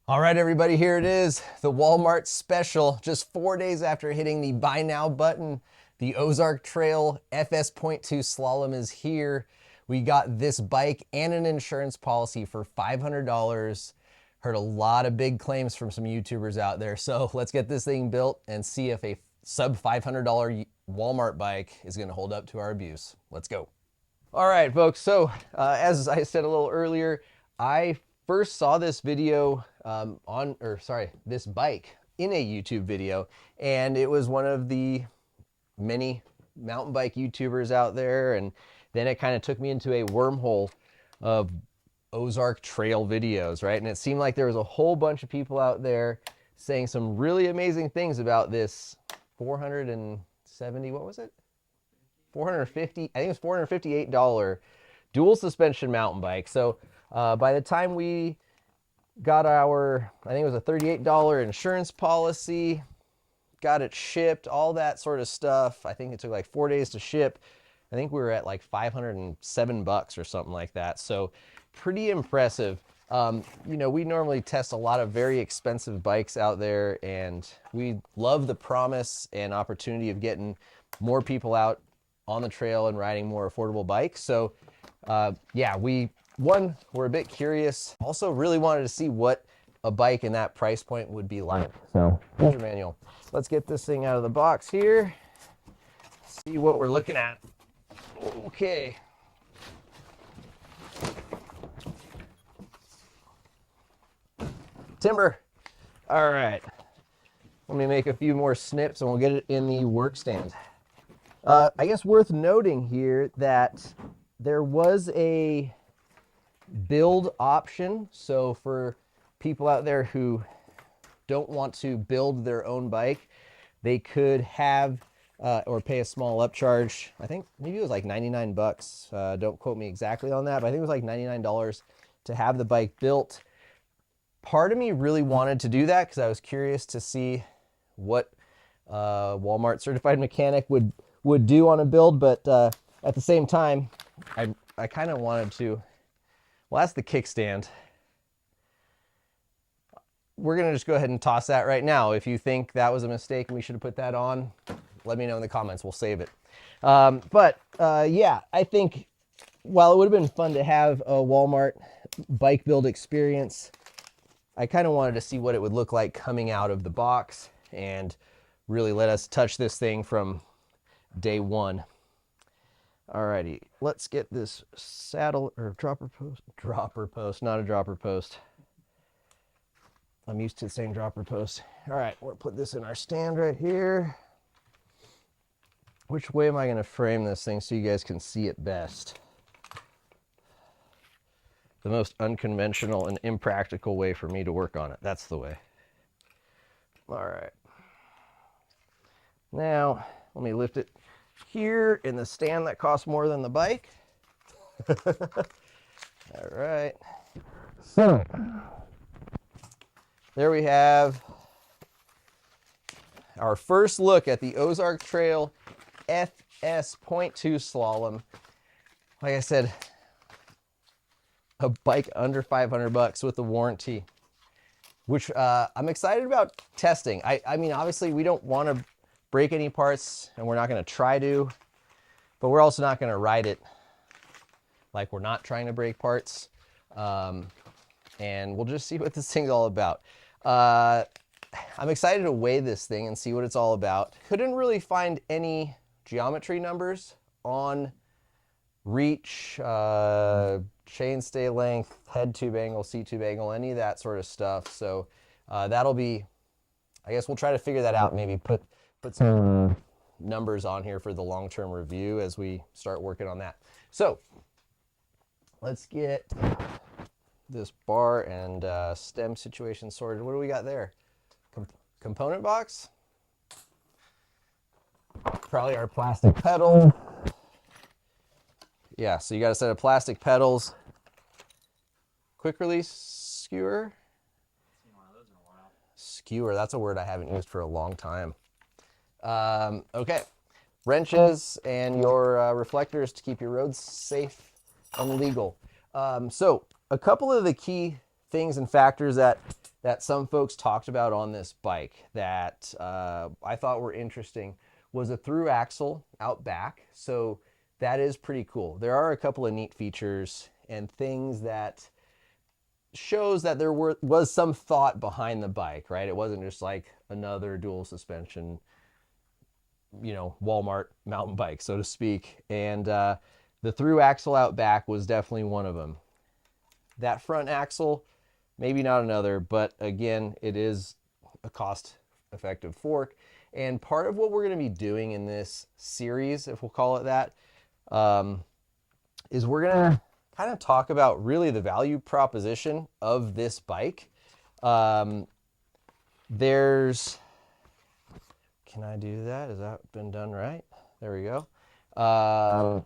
All right, everybody, here it is, the Walmart special. Just 4 days after hitting the buy now button, the Ozark Trail FS.2 Slalom is here. We got this bike and an insurance policy for $500. Heard a lot of big claims from some YouTubers out there. So let's get this thing built and see if a sub $500 Walmart bike is gonna hold up to our abuse. Let's go. All right, folks, so as I said a little earlier, I first saw this video this bike in a YouTube video, and it was one of the many mountain bike YouTubers out there, and then it kind of took me into a wormhole of Ozark Trail videos, right? And it seemed like there was a whole bunch of people out there saying some really amazing things about this 470, what was it? 450, I think it was $458 dual suspension mountain bike. So by the time we got our, I think it was a $38 insurance policy, got it shipped, all that sort of stuff. I think it took like 4 days to ship. I think we were at like $507 or something like that. So pretty impressive. You know, we normally test a lot of very expensive bikes out there, and we love the promise and opportunity of getting more people out on the trail and riding more affordable bikes. So yeah, we're a bit curious. Also really wanted to see what a bike in that price point would be like. So here's your manual. Let's get this thing out of the box here. See what we're looking at. Okay. Timber. All right. Let me make a few more snips and we'll get it in the work stand. I guess worth noting here that there was a build option. So for people out there who don't want to build their own bike, they could have or pay a small upcharge. I think maybe it was like 99 bucks. Don't quote me exactly on that, but I think it was like $99 to have the bike built. Part of me really wanted to do that because I was curious to see what Walmart certified mechanic would do on a build, but at the same time, I kind of wanted to, well, that's the kickstand. We're gonna just go ahead and toss that right now. If you think that was a mistake and we should have put that on, let me know in the comments, we'll save it. Yeah, I think while it would have been fun to have a Walmart bike build experience, I kind of wanted to see what it would look like coming out of the box and really let us touch this thing from day one. Alrighty, let's get this saddle or dropper post, not a dropper post. I'm used to saying dropper post. All right, we'll put this in our stand right here. Which way am I gonna frame this thing so you guys can see it best? The most unconventional and impractical way for me to work on it. That's the way. All right. Now, let me lift it here in the stand that costs more than the bike. All right. So, there we have our first look at the Ozark Trail FS.2 Slalom. Like I said, a bike under 500 bucks with a warranty, which I'm excited about testing. I mean, obviously we don't want to break any parts and we're not going to try to, but we're also not going to ride it like we're not trying to break parts. And we'll just see what this thing's all about. I'm excited to weigh this thing and see what it's all about. Couldn't really find any geometry numbers on reach, chainstay length, head tube angle, seat tube angle, any of that sort of stuff. So that'll be, I guess we'll try to figure that out, maybe put some numbers on here for the long-term review as we start working on that. So let's get this bar and stem situation sorted. What do we got there? Component box? Probably our plastic pedal. Yeah, so you got a set of plastic pedals. Quick release skewer. Seen one of those in a while. Skewer, that's a word I haven't used for a long time. Okay, wrenches and your reflectors to keep your roads safe and legal. So a couple of the key things and factors that that some folks talked about on this bike that I thought were interesting was a through axle out back. So that is pretty cool. There are a couple of neat features and things that shows that there was some thought behind the bike, right? It wasn't just like another dual suspension, Walmart mountain bike, so to speak. And the through axle out back was definitely one of them. That front axle, maybe not another, but again, it is a cost-effective fork. And part of what we're going to be doing in this series, if we'll call it that, is we're going to kind of talk about really the value proposition of this bike. Can I do that? Has that been done right? There we go.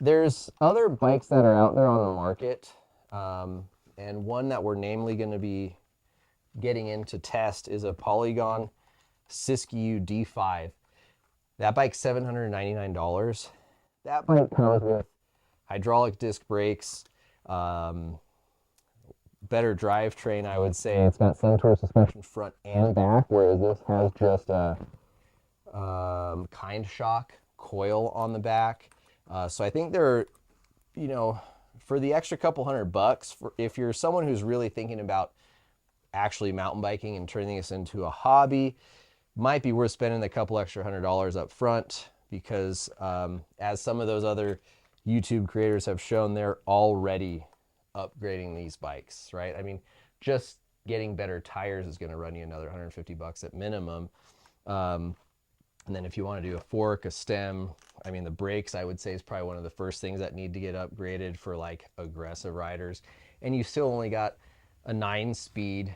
There's other bikes that are out there on the market, and one that we're namely going to be getting into test is a Polygon Siskiyou D5. That bike's $799. That bike comes with hydraulic disc brakes, better drivetrain, I would say. It's got Centaur suspension front and back, whereas this has just a kind shock coil on the back. So I think they're, for the extra couple $100, if you're someone who's really thinking about actually mountain biking and turning this into a hobby, might be worth spending a couple extra $100 up front, because as some of those other YouTube creators have shown, they're already upgrading these bikes, right? I mean, just getting better tires is going to run you another $150 at minimum. And then if you want to do a fork, a stem, I mean, the brakes, I would say, is probably one of the first things that need to get upgraded for like aggressive riders. And you still only got a 9-speed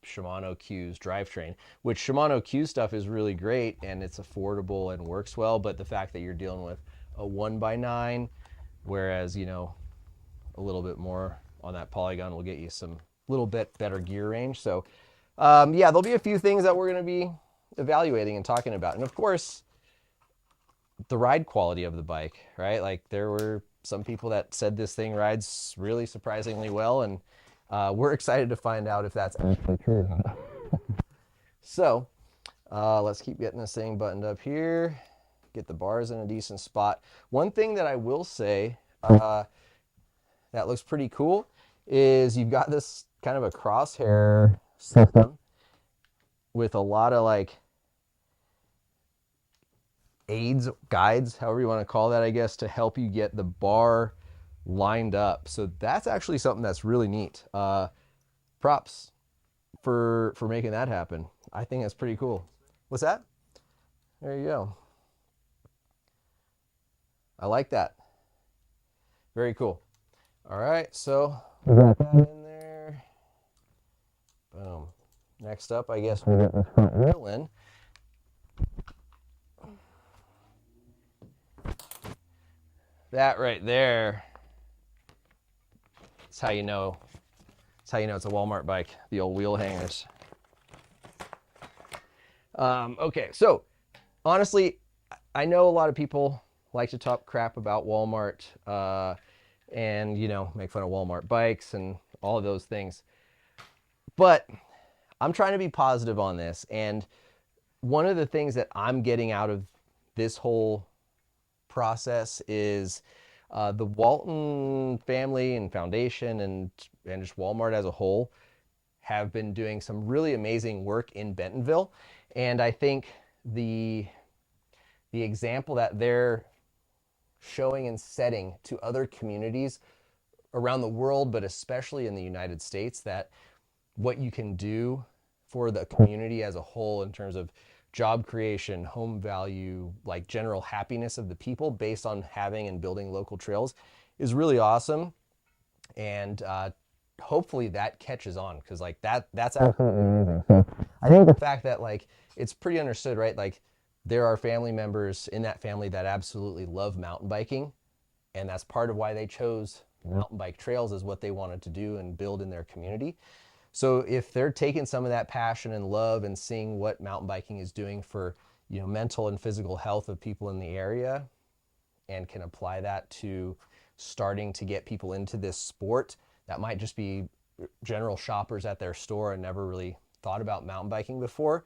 Shimano Q's drivetrain, which Shimano Q stuff is really great and it's affordable and works well. But the fact that you're dealing with a 1x9, whereas, a little bit more on that Polygon will get you some little bit better gear range. So yeah, there'll be a few things that we're going to be evaluating and talking about. And of course, the ride quality of the bike, right? Like, there were some people that said this thing rides really surprisingly well, and we're excited to find out if that's actually true. So let's keep getting this thing buttoned up here, get the bars in a decent spot. One thing that I will say that looks pretty cool is you've got this kind of a crosshair system with a lot of like aids, guides, however you want to call that, I guess, to help you get the bar lined up. So that's actually something that's really neat. Props for making that happen. I think that's pretty cool. What's that? There you go. I like that. Very cool. All right, so we got that in there. Boom. Next up, I guess we get the front wheel in. That right there, that's how you know. That's how you know it's a Walmart bike. The old wheel hangers. Okay, so honestly, I know a lot of people like to talk crap about Walmart and make fun of Walmart bikes and all of those things. But I'm trying to be positive on this, and one of the things that I'm getting out of this whole process is the Walton family and foundation and just Walmart as a whole have been doing some really amazing work in Bentonville. And I think the example that they're showing and setting to other communities around the world, but especially in the United States, that what you can do for the community as a whole in terms of job creation, home value, like general happiness of the people based on having and building local trails is really awesome. And hopefully that catches on, because like that's absolutely amazing. So I think the fact that like it's pretty understood, right? Like, there are family members in that family that absolutely love mountain biking, and that's part of why they chose mountain bike trails, is what they wanted to do and build in their community. So if they're taking some of that passion and love and seeing what mountain biking is doing for, mental and physical health of people in the area, and can apply that to starting to get people into this sport, that might just be general shoppers at their store and never really thought about mountain biking before,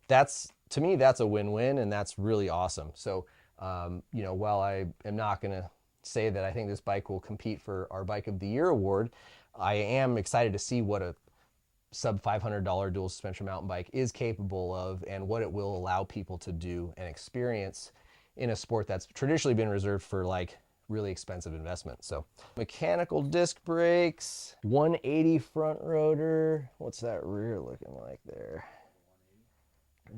that's, to me, that's a win-win, and that's really awesome. So, you know, while I am not going to say that I think this bike will compete for our Bike of the Year award, I am excited to see what a sub $500 dual suspension mountain bike is capable of and what it will allow people to do and experience in a sport that's traditionally been reserved for like really expensive investment. So mechanical disc brakes, 180 front rotor. What's that rear looking like there?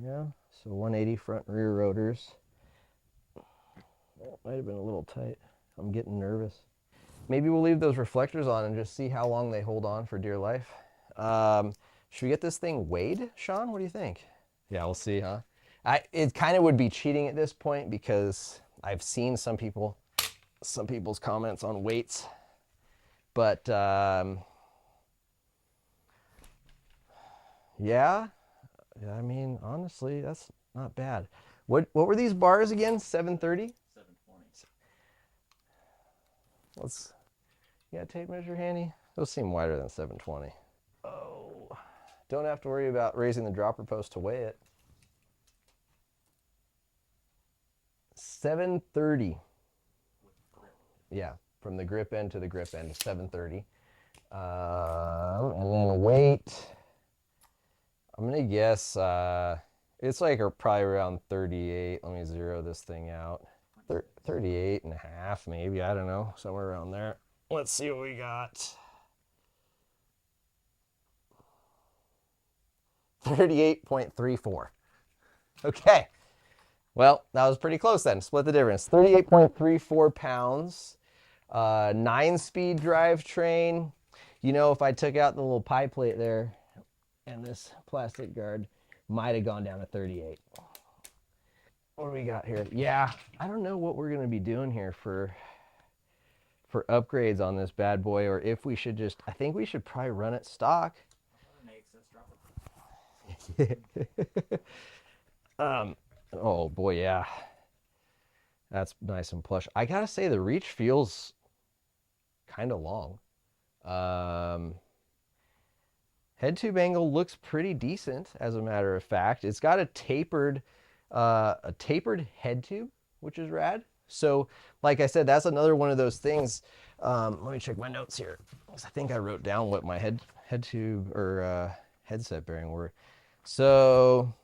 Yeah, so 180 front and rear rotors. That might have been a little tight. I'm getting nervous. Maybe we'll leave those reflectors on and just see how long they hold on for dear life. Should we get this thing weighed, Sean? What do you think? Yeah, we'll see, huh? It kind of would be cheating at this point because I've seen some people's comments on weights, but yeah, I mean, honestly, that's not bad. What were these bars again? 730? 720. Let's, you got a tape measure handy? Those seem wider than 720. Oh, don't have to worry about raising the dropper post to weigh it. 730. Yeah, from the grip end to the grip end, 730. And then weight, I'm gonna guess it's like probably around 38. Let me zero this thing out. 38 and a half, maybe, I don't know, somewhere around there. Let's see what we got. 38.34. Okay. Well, that was pretty close then. Split the difference. 38.34 pounds. 9-speed drivetrain. You know, if I took out the little pie plate there and this plastic guard, might have gone down to 38. What do we got here? Yeah, I don't know what we're going to be doing here for upgrades on this bad boy, or if we should just, I think we should probably run it stock. Oh boy, yeah. That's nice and plush. I gotta say the reach feels kind of long. Head tube angle looks pretty decent, as a matter of fact. It's got a tapered head tube, which is rad. So, like I said, that's another one of those things. Let me check my notes here, because I think I wrote down what my head tube or headset bearing were. So,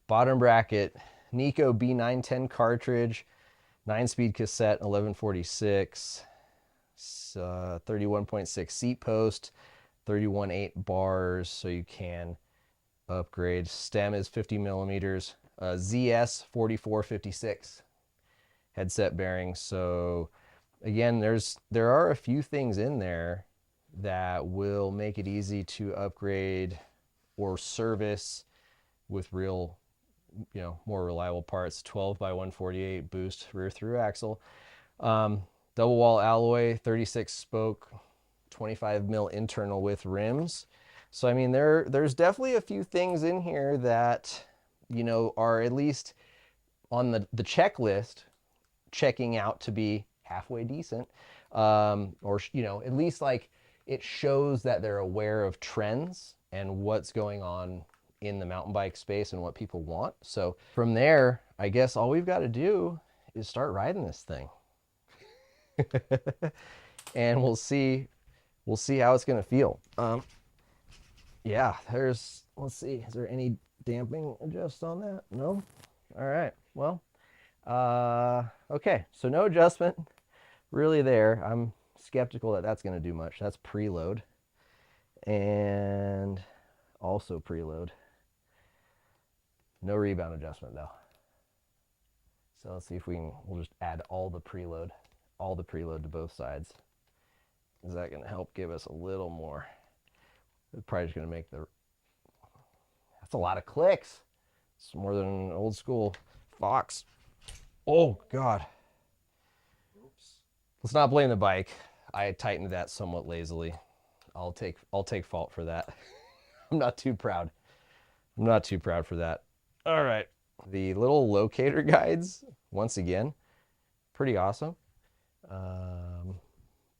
bottom bracket, Nico B910 cartridge, 9-speed cassette, 1146, 31.6 seat post, 31.8 bars, so you can upgrade. Stem is 50 millimeters, ZS 4456 headset bearing. So again, there are a few things in there that will make it easy to upgrade or service with real, you know, more reliable parts. 12 by 148 boost rear through axle, double wall alloy, 36 spoke, 25 mil internal with rims. So I mean, there's definitely a few things in here that, you know, are at least on the checklist, checking out to be halfway decent, or, you know, at least like it shows that they're aware of trends and what's going on in the mountain bike space and what people want. So from there, I guess all we've got to do is start riding this thing. And we'll see how it's going to feel. Yeah, let's see, is there any damping adjust on that? No? All right, well, okay, so no adjustment really there. I'm skeptical that that's going to do much. That's preload, and also preload. No rebound adjustment though. So let's see if we'll just add all the preload to both sides. Is that going to help give us a little more? It's probably just going to make that's a lot of clicks. It's more than an old school Fox. Oh God. Oops. Let's not blame the bike. I tightened that somewhat lazily. I'll take fault for that. I'm not too proud. I'm not too proud for that. All right. The little locator guides, once again, pretty awesome.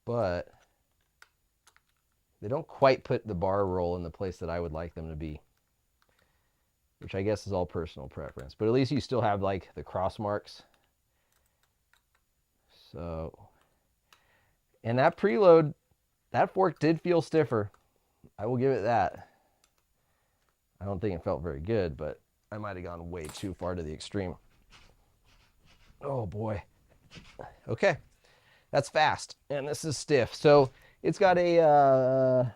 But they don't quite put the bar roll in the place that I would like them to be, which I guess is all personal preference, but at least you still have like the cross marks. So, and that preload, that fork did feel stiffer. I will give it that. I don't think it felt very good, but I might have gone way too far to the extreme. Oh boy. Okay, that's fast, and this is stiff. So it's got a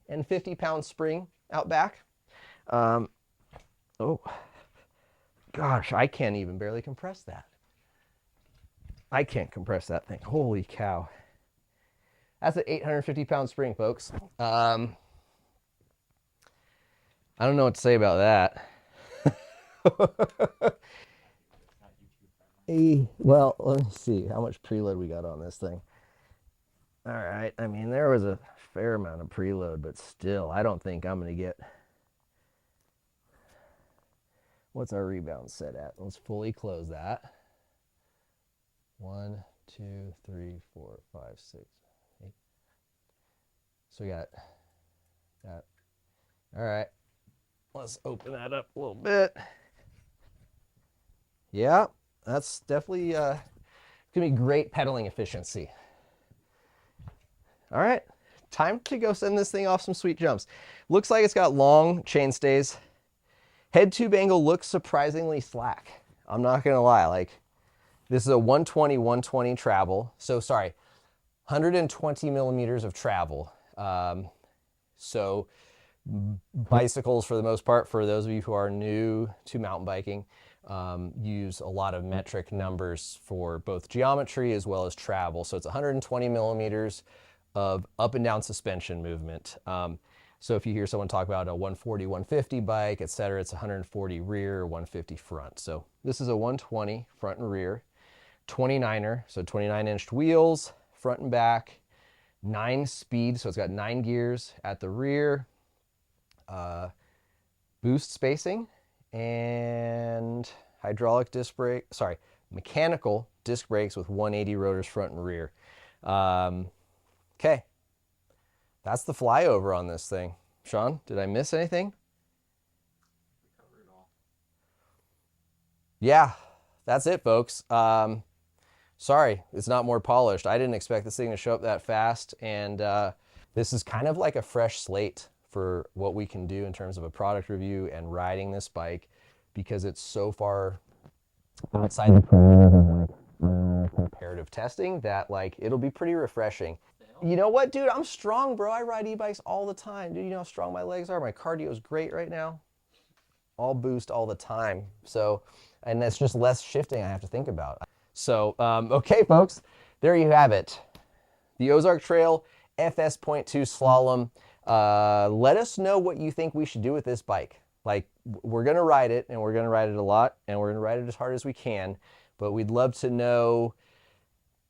850-pound spring out back. Oh gosh, I can't even barely compress that. I can't compress that thing. Holy cow. That's an 850-pound spring, folks. I don't know what to say about that. Well, let me see how much preload we got on this thing. All right, I mean, there was a fair amount of preload, but still, I don't think I'm going to get... What's our rebound set at? Let's fully close that. 1, 2, 3, 4, 5, 6, 8. So we got that. All right, let's open that up a little bit. Yeah, that's definitely going to be great pedaling efficiency. All right, time to go send this thing off some sweet jumps. Looks like it's got long chain stays. Head tube angle looks surprisingly slack. I'm not going to lie. Like, this is a 120 travel. So sorry, 120 millimeters of travel. So bicycles, for the most part, for those of you who are new to mountain biking, use a lot of metric numbers for both geometry as well as travel. So it's 120 millimeters of up and down suspension movement. So if you hear someone talk about a 140, 150 bike, et cetera, it's 140 rear, 150 front. So this is a 120 front and rear, 29er, so 29-inch wheels, front and back, 9 speed, so it's got 9 gears at the rear, boost spacing, and hydraulic disc brake, sorry, mechanical disc brakes with 180 rotors front and rear. Okay, that's the flyover on this thing. Sean, did I miss anything? We covered it all. Yeah, that's it, folks. Sorry, it's not more polished. I didn't expect this thing to show up that fast, and this is kind of like a fresh slate for what we can do in terms of a product review and riding this bike, because it's so far outside the parameters of like comparative testing that like it'll be pretty refreshing. You know what, dude? I'm strong, bro. I ride e-bikes all the time. Dude, you know how strong my legs are? My cardio is great right now. All boost all the time. So, and that's just less shifting I have to think about. So, okay, folks, there you have it. The Ozark Trail FS.2 Slalom. Let us know what you think we should do with this bike. Like, we're going to ride it, and we're going to ride it a lot, and we're going to ride it as hard as we can, but we'd love to know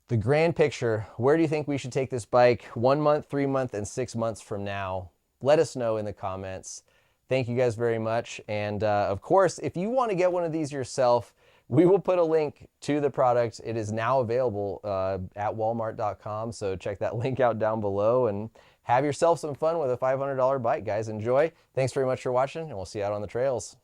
the grand picture. Where do you think we should take this bike 1 month, 3 months, and 6 months from now? Let us know in the comments. Thank you guys very much. And of course, if you want to get one of these yourself, we will put a link to the product. It is now available at walmart.com. So check that link out down below and have yourself some fun with a $500 bike, guys. Enjoy. Thanks very much for watching, and we'll see you out on the trails.